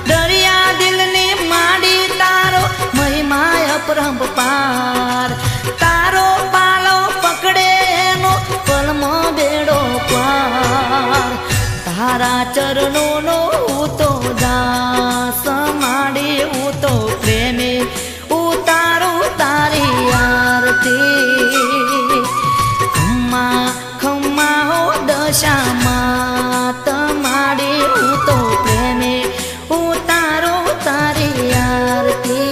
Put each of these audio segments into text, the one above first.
દરિયા દિલની માડી તારો મહિમા અપરંપાર તારો પાલો પકડે એનો પલમો બેડો પાર તારા ચરણોનો હું તો દાસ માડી હું તો પ્રેમે ઉતારું તારી આરતી ખમ્મા ખમ્મા હો દશામાં તમારી હું તો પ્રેમે ઉતારું તારી આરતી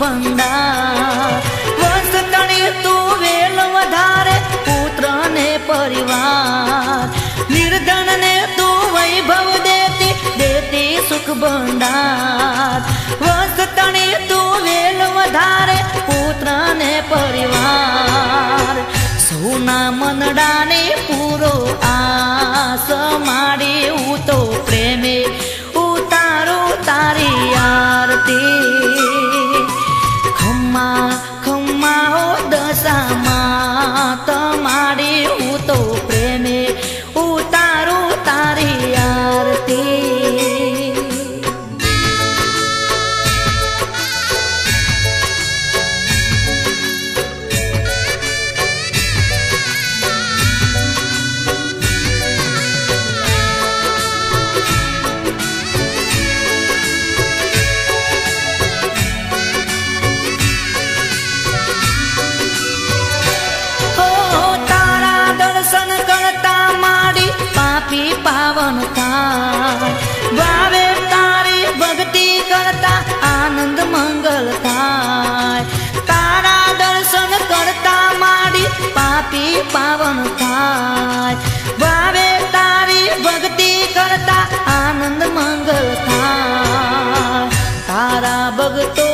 ભંડાર વસતણી તું વેલ વધારે પુત્ર ને પરિવાર નિર્ધન ને તું વૈભવ દેતી દેતી સુખ ભંડાર વસતણી તું વેલ વધારે પુત્ર ને પરિવાર સૌના મનડાને પૂરો આસ માડી હું તો પ્રેમે ઉતારું તારી આરતી ખમ્મા ખમ્મા હો દશામાં તમારી હું તો પ્રેમે ઉતારું તારી આરતી પાવન થાય ભાવે તારી ભક્તિ કરતા આનંદ મંગલ થાય તારા દર્શન કરતા માડી પાપી પાવન થાય ભાવે તારી ભક્તિ કરતા આનંદ મંગલ થાય તારા ભક્તો